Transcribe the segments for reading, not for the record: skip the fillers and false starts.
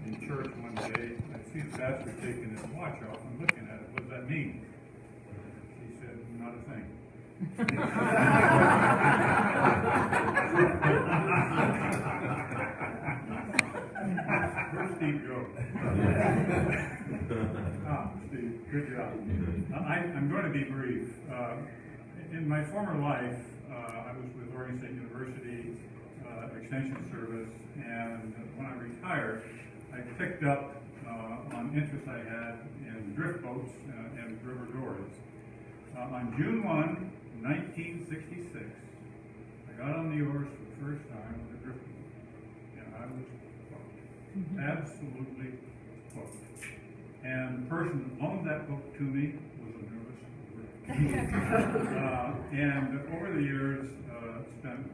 in church one day. I see the pastor taking his watch off and looking at it. What does that mean? He said, not a thing. Where's Steve go? Steve, good job. I'm going to be brief. In my former life, I was with Oregon State University Extension Service, and when I retired, I picked up on interest I had in drift boats and river dories. On June 1, 1966, I got on the oars for the first time with a drift boat, and I was hooked, absolutely hooked. And the person that loaned that boat to me was a nervous wreck. And over the years, spent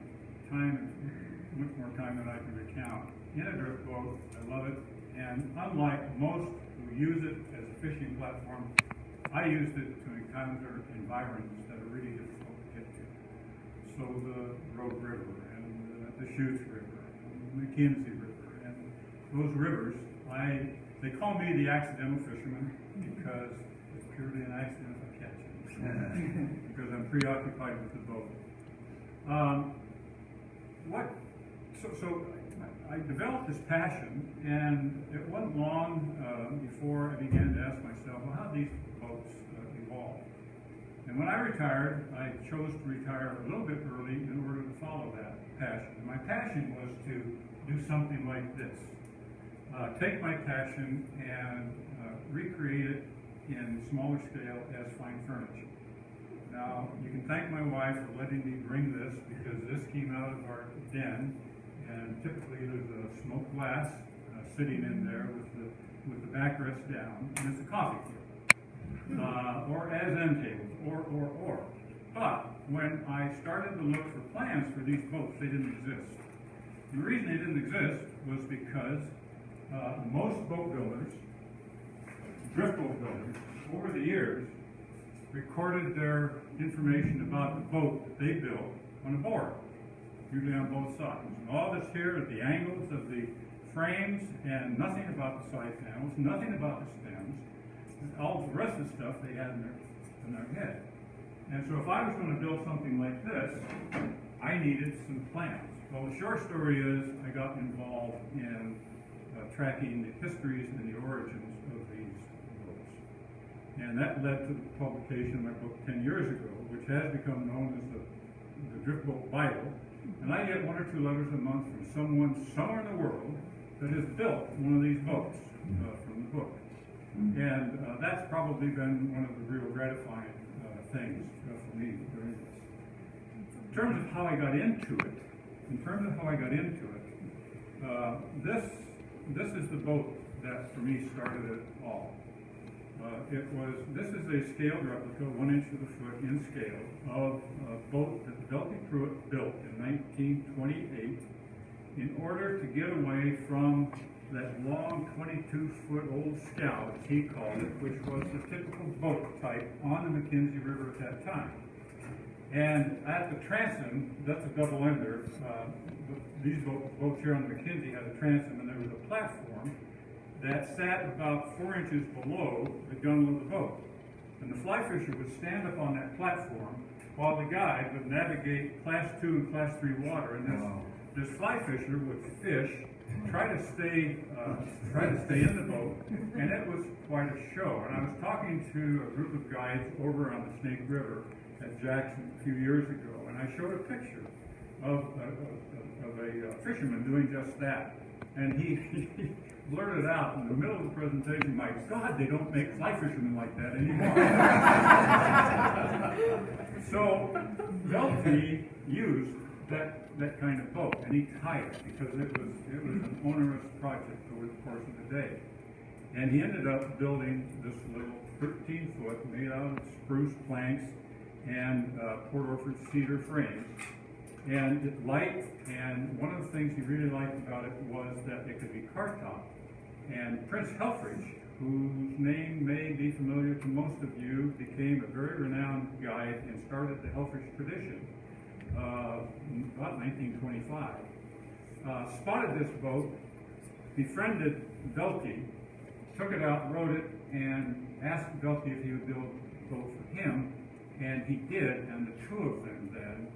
much more time than I can recount in a drift boat. I love it, and unlike most who use it as a fishing platform, I used it to encounter environments that are really difficult to get to. So the Rogue River and the Chutes River and the McKenzie River and those rivers, they call me the accidental fisherman because it's purely an accident if I catch it. Because I'm preoccupied with the boat. So I developed this passion, and it wasn't long before I began to ask myself, well, how did these boats evolve? And when I retired, I chose to retire a little bit early in order to follow that passion. And my passion was to do something like this. Take my passion and recreate it in smaller scale as fine furniture. Now, you can thank my wife for letting me bring this, because this came out of our den, and typically there's a smoked glass sitting in there with the backrest down, and it's a coffee table, or as end tables, or. But when I started to look for plans for these boats, they didn't exist. And the reason they didn't exist was because most boat builders, drift boat builders, over the years, recorded their information about the boat that they built on a board, usually on both sides. And all this here is the angles of the frames, and nothing about the side panels, nothing about the stems. All the rest of the stuff they had in their head. And so if I was going to build something like this, I needed some plans. Well, the short story is I got involved in tracking the histories and the origins of these boats. And that led to the publication of my book 10 years ago, which has become known as the Drift Boat Bible. And I get 1 or 2 letters a month from someone somewhere in the world that has built one of these boats from the book. And that's probably been one of the real gratifying things for me during this. In terms of how I got into it, this is the boat that for me started it all. This is a scaled replica, 1 inch to the foot in scale, of a boat that Delphi Pruitt built in 1928 in order to get away from that long 22-foot old scow, as he called it, which was the typical boat type on the McKenzie River at that time. And at the transom, that's a double ender. These boats here on the McKenzie had a transom, and there was a platform that sat about 4 inches below the gunwale of the boat. And the fly fisher would stand up on that platform while the guide would navigate Class 2 and Class 3 water. And this fly fisher would fish, try to stay in the boat, and it was quite a show. And I was talking to a group of guides over on the Snake River at Jackson a few years ago, and I showed a picture of a fisherman doing just that. And he blurted out in the middle of the presentation, "My God, they don't make fly fishermen like that anymore." So Delphi used that kind of boat, and he tied it because it was an onerous project over the course of the day. And he ended up building this little 13-foot made out of spruce planks and Port Orford cedar frames. And it's light, and one of the things he really liked about it was that it could be cart-topped. And Prince Helfrich, whose name may be familiar to most of you, became a very renowned guide and started the Helfrich tradition about 1925. Spotted this boat befriended Velty, took it out, wrote it, and asked Velty if he would build a boat for him, and he did, and the two of them then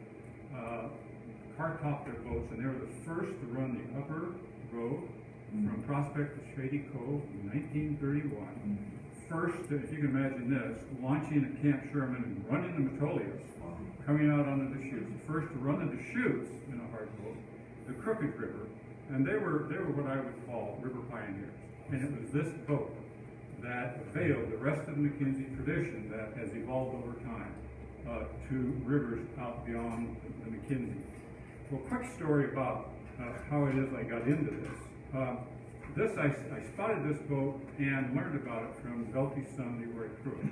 car-topped their boats, and they were the first to run the upper road from Prospect to Shady Cove in 1931. First, if you can imagine this, launching at Camp Sherman and running the Metolius, coming out onto the chutes. The first to run the chutes in a hard boat, the Crooked River, and they were what I would call river pioneers. And it was this boat that veiled the rest of the McKenzie tradition that has evolved over time to rivers out beyond the McKenzie. Well, quick story about how it is I got into this. I spotted this boat and learned about it from Velty's son, Leroy Pruitt.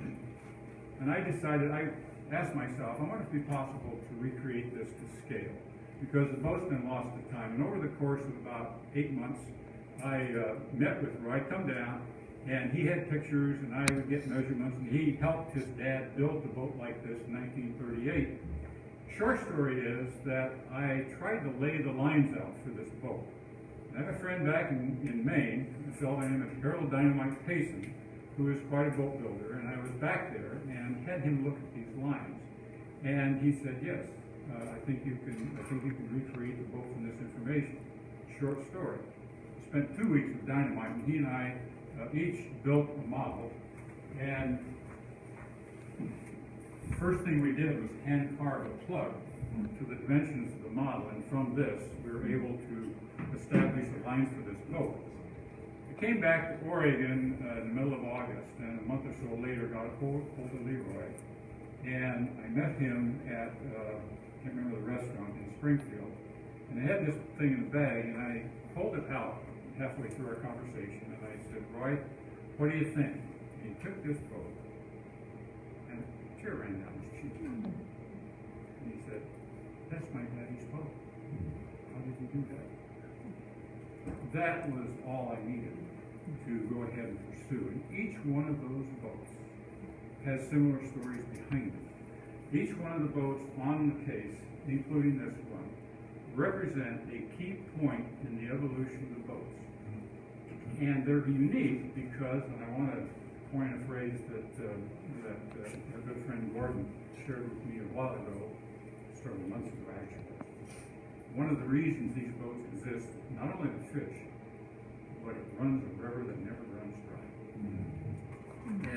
And I decided, I asked myself, I wonder if it'd be possible to recreate this to scale, because the boat's been lost to time. And over the course of about 8 months, I met with Roy. I'd come down, and he had pictures, and I would get measurements, and he helped his dad build the boat like this in 1938. Short story is that I tried to lay the lines out for this boat. I have a friend back in Maine, a fellow named Harold Dynamite Payson, who is quite a boat builder, and I was back there and had him look at these lines. And he said, yes, I think you can recreate the boat from this information. Short story. Spent 2 weeks with Dynamite, and he and I each built a model. And the first thing we did was hand carve a plug to the dimensions of the model, and from this we were able to establish the lines for this boat. I came back to Oregon in the middle of August, and a month or so later got a hold of Leroy, and I met him at, I can't remember the restaurant in Springfield, and I had this thing in the bag, and I pulled it out halfway through our conversation, and I said, Roy, what do you think? And he took this boat, and a tear ran down his cheek. And he said, that's my daddy's boat. How did you do that? That was all I needed to go ahead and pursue. And each one of those boats has similar stories behind it. Each one of the boats on the case, including this one, represent a key point in the evolution of the boats. And they're unique because, and I want to coin a phrase that our good friend Gordon shared with me a while ago, several months ago actually. One of the reasons these boats exist, not only to fish, but it runs a river that never runs dry.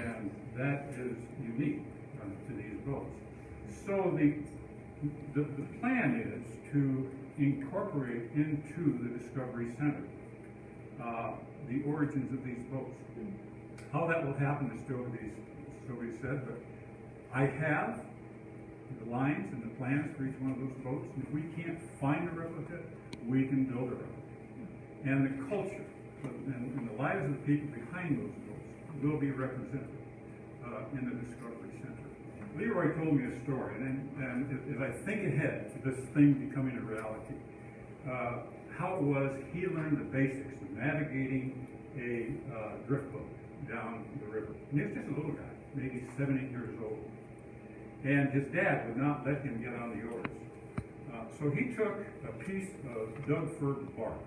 And that is unique to these boats. So the plan is to incorporate into the Discovery Center the origins of these boats. How that will happen is still to be said, but I have the lines and the plans for each one of those boats, and if we can't find a replica, we can build a replica. And the culture and the lives of the people behind those boats will be represented in the Discovery Center. Leroy told me a story, and as I think ahead to this thing becoming a reality, how it was he learned the basics of navigating a drift boat down the river. And he was just a little guy, maybe 7, 8 years old. And his dad would not let him get on the oars. So he took a piece of Doug fir bark,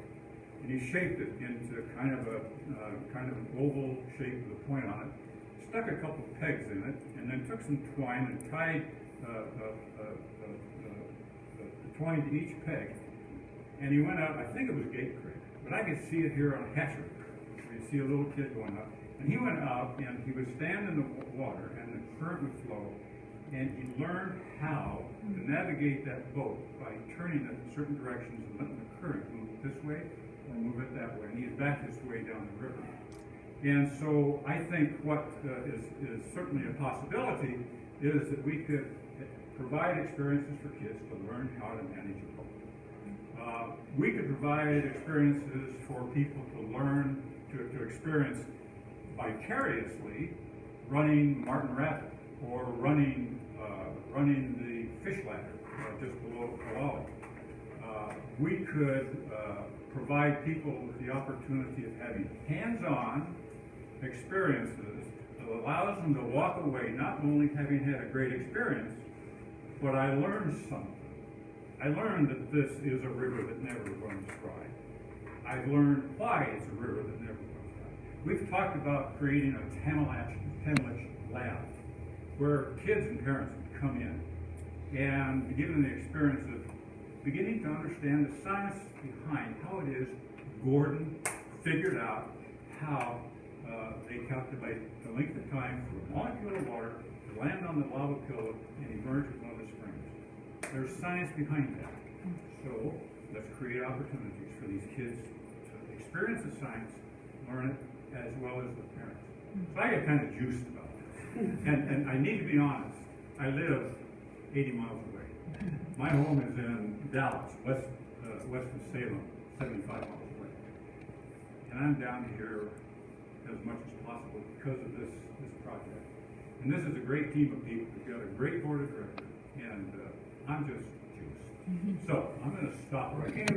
and he shaped it into kind of an oval shape with a point on it, stuck a couple of pegs in it, and then took some twine and tied the twine to each peg. And he went out, I think it was Gate Creek, but I could see it here on Hatcher Creek, where you see a little kid going up. And he went out, and he would stand in the water, and the current would flow, and he learned how to navigate that boat by turning it in certain directions and letting the current move this way or move it that way. And he's back this way down the river. And so I think what is certainly a possibility is that we could provide experiences for kids to learn how to manage a boat. We could provide experiences for people to learn, to experience vicariously running Martin Rapid or running the fish ladder just below Kalali. We could provide people with the opportunity of having hands-on experiences that allows them to walk away not only having had a great experience, but I learned something. I learned that this is a river that never runs dry. I've learned why it's a river that never goes dry. We've talked about creating a Tamilach lab where kids and parents would come in and be given the experience of beginning to understand the science behind how it is Gordon figured out how they calculate the length of time for a molecule of water to land on the lava pillow and emerge with one of the springs. There's science behind that. So let's create opportunities for these kids to experience the science, learn it, as well as the parents. So I get kind of juiced about this. And I need to be honest, I live 80 miles away. My home is in Dallas, west of Salem, 75 miles away. And I'm down here as much as possible because of this project. And this is a great team of people. We've got a great board of directors, and I'm just juiced. So I'm going to stop right here.